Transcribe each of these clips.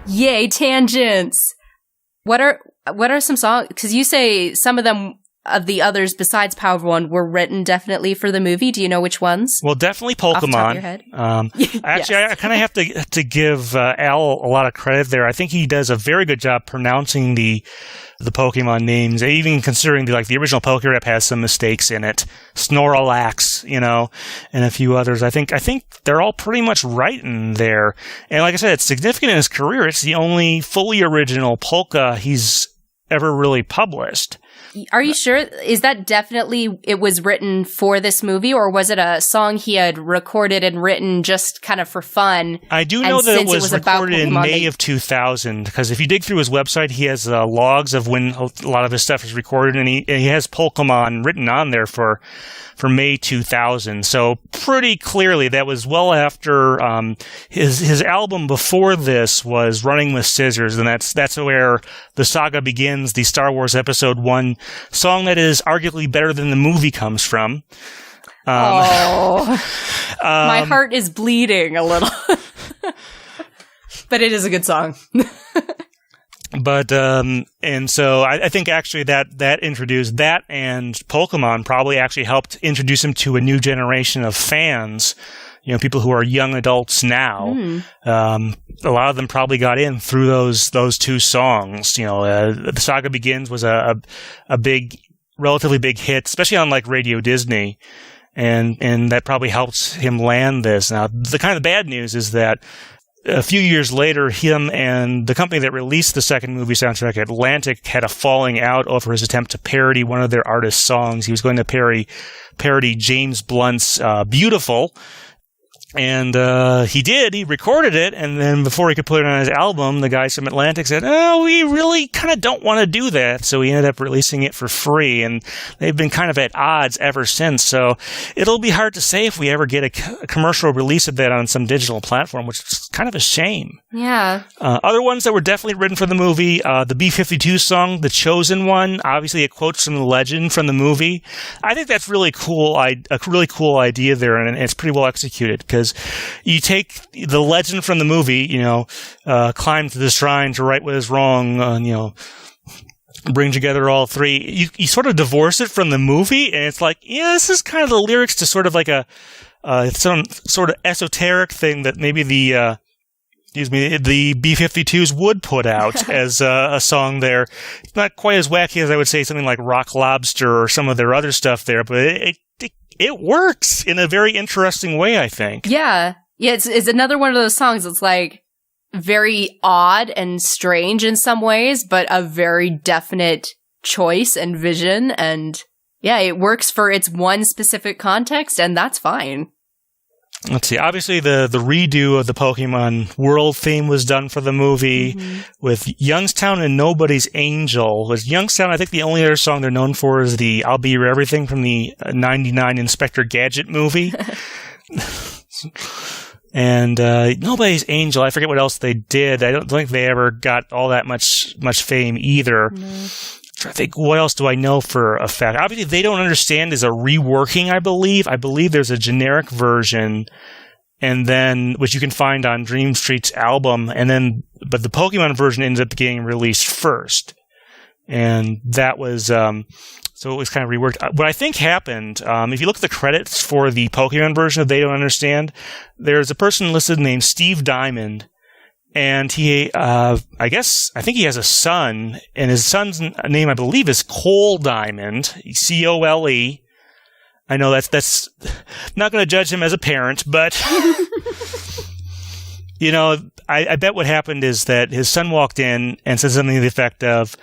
Yay, tangents. What are some songs? Because you say some of them of the others besides Power One were written definitely for the movie. Do you know which ones? Well, definitely Pokemon. Off the top of your head? Actually, Yes. I kind of have to give Al a lot of credit there. I think he does a very good job pronouncing the Pokemon names, even considering the original PokeRap has some mistakes in it. Snorlax, and a few others. I think they're all pretty much right in there. And like I said, it's significant in his career. It's the only fully original polka he's ever really published. Are you sure? Is that definitely it was written for this movie, or was it a song he had recorded and written just kind of for fun? I do know that it was recorded in May of 2000, because if you dig through his website, he has logs of when a lot of his stuff is recorded, and he has Pokemon written on there for May 2000. So pretty clearly that was well after his album before this was Running with Scissors, and that's where the saga begins, the Star Wars Episode 1 song that is arguably better than the movie comes from. My heart is bleeding a little. But it is a good song. But, and so I think actually that introduced that, and Pokemon probably actually helped introduce him to a new generation of fans, people who are young adults now. A lot of them probably got in through those two songs. The Saga Begins was a relatively big hit, especially on Radio Disney. And that probably helps him land this. Now, the kind of bad news is that a few years later, him and the company that released the second movie soundtrack, Atlantic, had a falling out over his attempt to parody one of their artists' songs. He was going to parody James Blunt's Beautiful. And he did. He recorded it, and then before he could put it on his album, the guys from Atlantic said, "Oh, we really kind of don't want to do that." So he ended up releasing it for free, and they've been kind of at odds ever since. So it'll be hard to say if we ever get a commercial release of that on some digital platform, which is kind of a shame. Yeah. Other ones that were definitely written for the movie, the B-52 song, The Chosen One, obviously it quotes from the legend from the movie. I think that's really cool. A really cool idea there, and it's pretty well executed, because you take the legend from the movie, climb to the shrine to right what is wrong, bring together all three. You sort of divorce it from the movie, and it's this is kind of the lyrics to sort of some sort of esoteric thing that maybe the B-52s would put out as a song there. It's not quite as wacky as I would say something like Rock Lobster or some of their other stuff there, but it works in a very interesting way, I think. Yeah. Yeah, it's another one of those songs that's very odd and strange in some ways, but a very definite choice and vision. And yeah, it works for its one specific context, and that's fine. Let's see. Obviously, the redo of the Pokemon world theme was done for the movie with Youngstown and Nobody's Angel. With Youngstown, I think the only other song they're known for is the I'll Be Your Everything from the 99 Inspector Gadget movie. And Nobody's Angel, I forget what else they did. I don't think they ever got all that much fame either. No. I think, what else do I know for a fact? Obviously, They Don't Understand is a reworking, I believe. I believe there's a generic version, and then which you can find on Dream Street's album, but the Pokemon version ends up getting released first, and that was so it was kind of reworked. What I think happened, if you look at the credits for the Pokemon version of They Don't Understand, there's a person listed named Steve Diamond. And he, I think he has a son, and his son's name, I believe, is Cole Diamond, C-O-L-E. I know that's not going to judge him as a parent, but, I bet what happened is that his son walked in and said something to the effect of,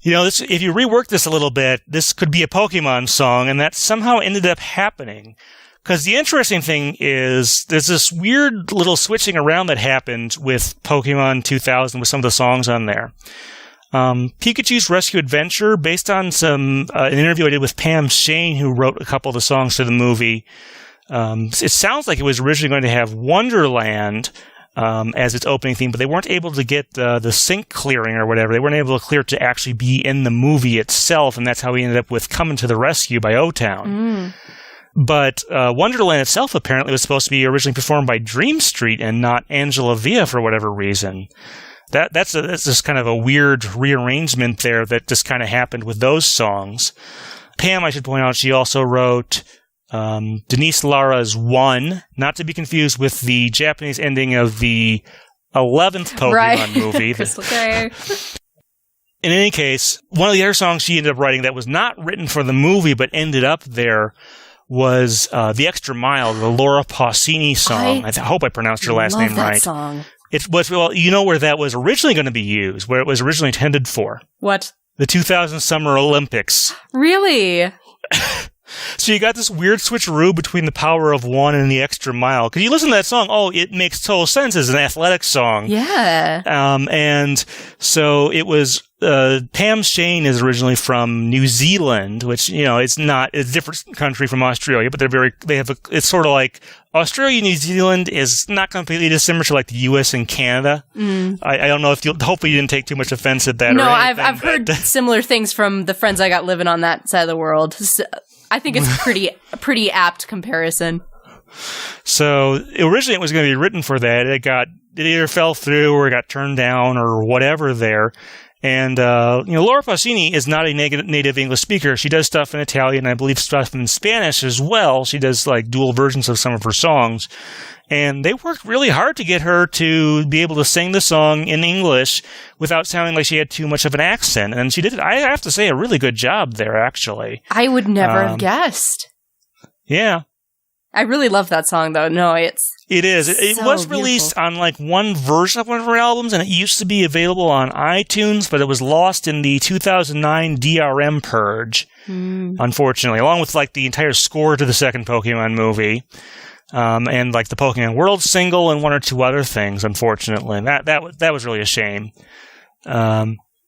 if you rework this a little bit, this could be a Pokemon song, and that somehow ended up happening. Because the interesting thing is, there's this weird little switching around that happened with Pokemon 2000 with some of the songs on there. Pikachu's Rescue Adventure, based on an interview I did with Pam Shane, who wrote a couple of the songs to the movie. It sounds like it was originally going to have Wonderland as its opening theme, but they weren't able to get the sync clearing or whatever. They weren't able to clear it to actually be in the movie itself, and that's how we ended up with Coming to the Rescue by O-Town. But Wonderland itself apparently was supposed to be originally performed by Dream Street and not Angela Villa for whatever reason. that's just kind of a weird rearrangement there that just kind of happened with those songs. Pam, I should point out, she also wrote Denise Lara's One, not to be confused with the Japanese ending of the 11th Pokemon movie. Crystal Clear. In any case, one of the other songs she ended up writing that was not written for the movie but ended up there was The Extra Mile, the Laura Pausini song. I hope I pronounced her last name right. Song. It was, well, you know where that was originally going to be used, where it was originally intended for. What? The 2000 Summer Olympics. Really? So you got this weird switcheroo between the Power of One and The Extra Mile. Because you listen to that song, it makes total sense as an athletic song. Yeah. And so it was, Pam Shane is originally from New Zealand, which, it's a different country from Australia, but it's sort of like Australia, New Zealand is not completely dissimilar to like the US and Canada. I don't know if hopefully you didn't take too much offense at that. No, anything, I've heard similar things from the friends I got living on that side of the world. So I think it's a pretty apt comparison. So originally it was going to be written for that. It either fell through or it got turned down or whatever there. And, Laura Pausini is not a native English speaker. She does stuff in Italian, I believe stuff in Spanish as well. She does like dual versions of some of her songs. And they worked really hard to get her to be able to sing the song in English without sounding like she had too much of an accent. And she did, I have to say, a really good job there, actually. I would never have guessed. Yeah. I really love that song, though. No, it is. It so was released on like one version of one of her albums, and it used to be available on iTunes, but it was lost in the 2009 DRM purge, unfortunately, along with like the entire score to the second Pokemon movie, and like the Pokemon World single and one or two other things, unfortunately. That was really a shame.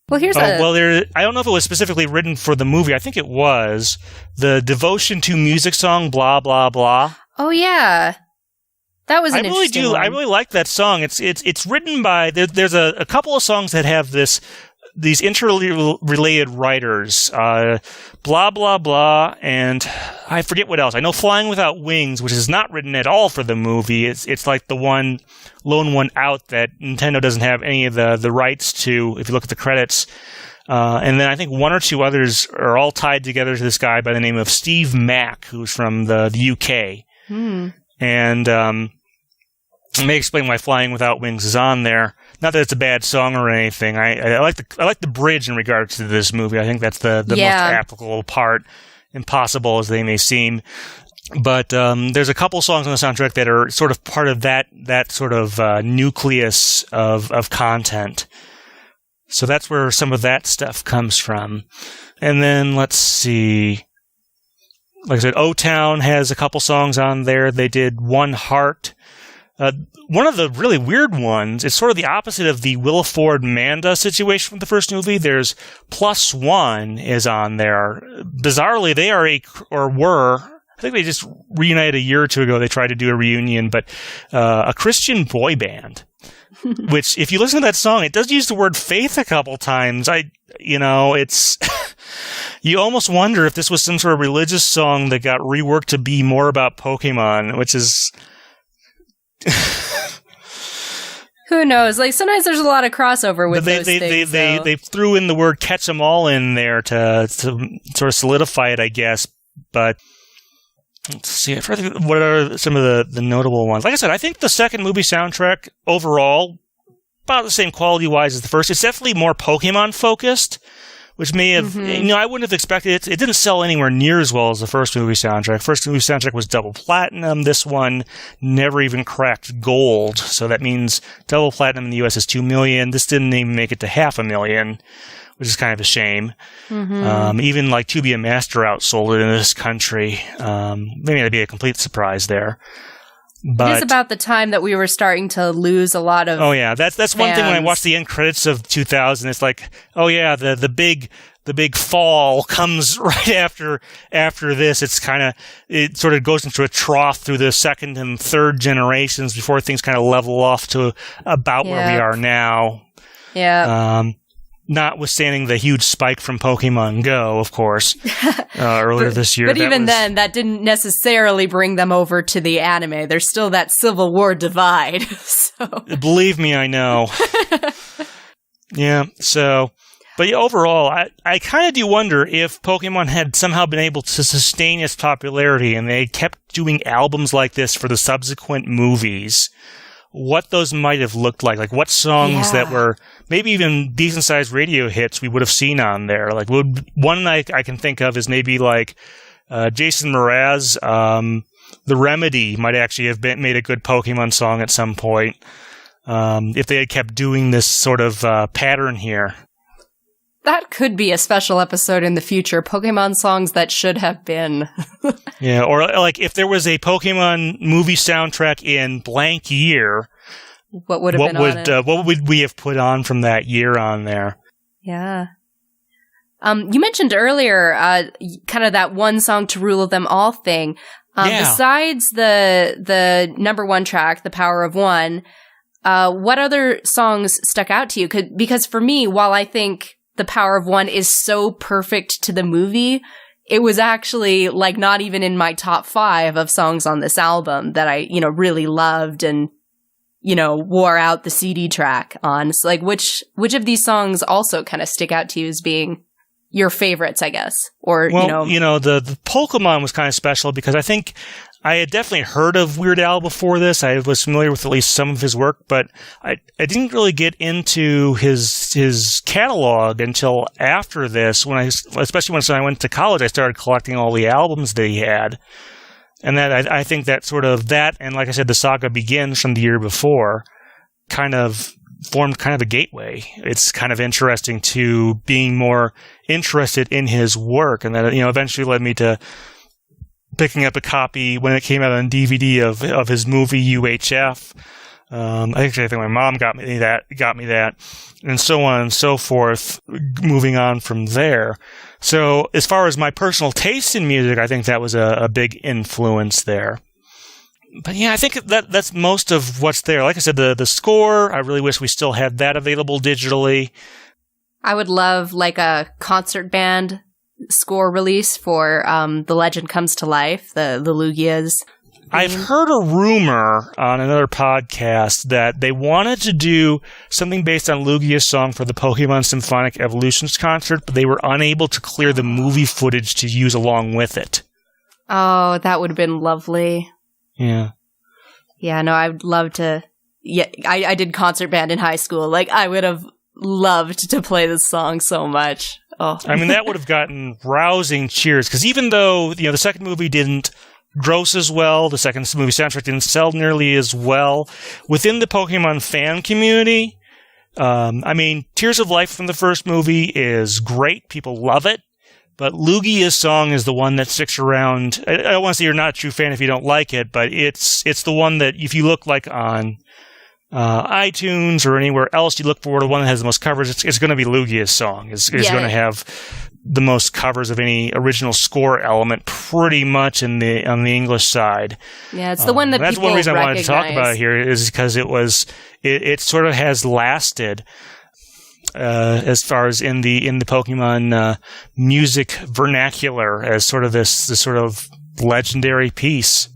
Well, I don't know if it was specifically written for the movie. I think it was the Devotion to Music song, blah blah blah. Oh yeah, that was. I really like that song. It's written by there's a couple of songs that have these interrelated writers, blah blah blah, and I forget what else. I know Flying Without Wings, which is not written at all for the movie. It's like the lone one out that Nintendo doesn't have any of the rights to, if you look at the credits. And then I think one or two others are all tied together to this guy by the name of Steve Mack, who's from the UK. And I may explain why Flying Without Wings is on there. Not that it's a bad song or anything. I like the bridge in regards to this movie. I think that's the most applicable part, impossible as they may seem. But there's a couple songs on the soundtrack that are sort of part of that sort of nucleus of content. So that's where some of that stuff comes from. And then let's see. Like I said, O-Town has a couple songs on there. They did One Heart. One of the really weird ones, it's sort of the opposite of the Williford Manda situation from the first movie. There's Plus One is on there. Bizarrely, they are I think they just reunited a year or two ago. They tried to do a reunion, but a Christian boy band. Which, if you listen to that song, it does use the word faith a couple times. It's you almost wonder if this was some sort of religious song that got reworked to be more about Pokemon, which is. Who knows? Like, sometimes there's a lot of crossover with those things. They threw in the word catch 'em all in there to sort of solidify it, I guess. But let's see. What are some of the notable ones? Like I said, I think the second movie soundtrack overall about the same quality-wise as the first. It's definitely more Pokemon-focused, which may have, I wouldn't have expected it. It didn't sell anywhere near as well as the first movie soundtrack. First movie soundtrack was double platinum. This one never even cracked gold. So that means double platinum in the US is 2 million. This didn't even make it to 500,000, which is kind of a shame. Even like To Be a Master outsold it in this country. Maybe that'd be a complete surprise there. But it is about the time that we were starting to lose a lot of. Oh yeah, that's one thing when I watch the end credits of 2000. It's like, oh yeah, the big fall comes right after this. It sort of goes into a trough through the second and third generations before things kind of level off to about where we are now. Yeah. Notwithstanding the huge spike from Pokemon Go, of course, earlier this year. But even then, that didn't necessarily bring them over to the anime. There's still that Civil War divide. So. Believe me, I know. Yeah, so... But yeah, overall, I kind of do wonder if Pokemon had somehow been able to sustain its popularity and they kept doing albums like this for the subsequent movies, what those might have looked like. Like, what songs that were maybe even decent-sized radio hits we would have seen on there. Like, one I can think of is maybe like Jason Mraz. The Remedy might actually have made a good Pokemon song at some point if they had kept doing this sort of pattern here. That could be a special episode in the future. Pokemon songs that should have been. Yeah, or like if there was a Pokemon movie soundtrack in blank year, what would we have put on from that year on there? Yeah. You mentioned earlier kind of that one song to rule them all thing. Besides the number one track, The Power of One, what other songs stuck out to you? Because for me, while I think The Power of One is so perfect to the movie, it was actually like not even in my top 5 of songs on this album that I, really loved and, wore out the CD track on. So like which of these songs also kind of stick out to you as being your favorites, I guess? Or, the Pokemon was kind of special because I think I had definitely heard of Weird Al before this. I was familiar with at least some of his work, but I didn't really get into his catalog until after this. Especially when I went to college, I started collecting all the albums that he had, and that I think that sort of that, and like I said, the Saga Begins from the year before, kind of formed kind of a gateway. It's kind of interesting to being more interested in his work, and that eventually led me to picking up a copy when it came out on DVD of his movie UHF. I think my mom got me that, and so on and so forth. Moving on from there. So as far as my personal taste in music, I think that was a big influence there. But yeah, I think that's most of what's there. Like I said, the score, I really wish we still had that available digitally. I would love like a concert band score release for The Legend Comes to Life, the Lugias. I've heard a rumor on another podcast that they wanted to do something based on Lugia's song for the Pokemon Symphonic Evolutions concert, but they were unable to clear the movie footage to use along with it. Oh, that would have been lovely. Yeah. Yeah, no, I would love to. Yeah, I did concert band in high school. Like, I would have loved to play this song so much. Oh. I mean, that would have gotten rousing cheers, because even though, the second movie didn't gross as well, the second movie soundtrack didn't sell nearly as well, within the Pokemon fan community, Tears of Life from the first movie is great. People love it. But Lugia's song is the one that sticks around. I don't want to say you're not a true fan if you don't like it, but it's the one that if you look like on iTunes or anywhere else, you look for the one that has the most covers, it's going to be Lugia's song. It's going to have the most covers of any original score element pretty much on the English side. Yeah, it's the one that that's people one reason recognize. I wanted to talk about it here is because it sort of has lasted as far as in the Pokemon music vernacular as sort of this sort of legendary piece.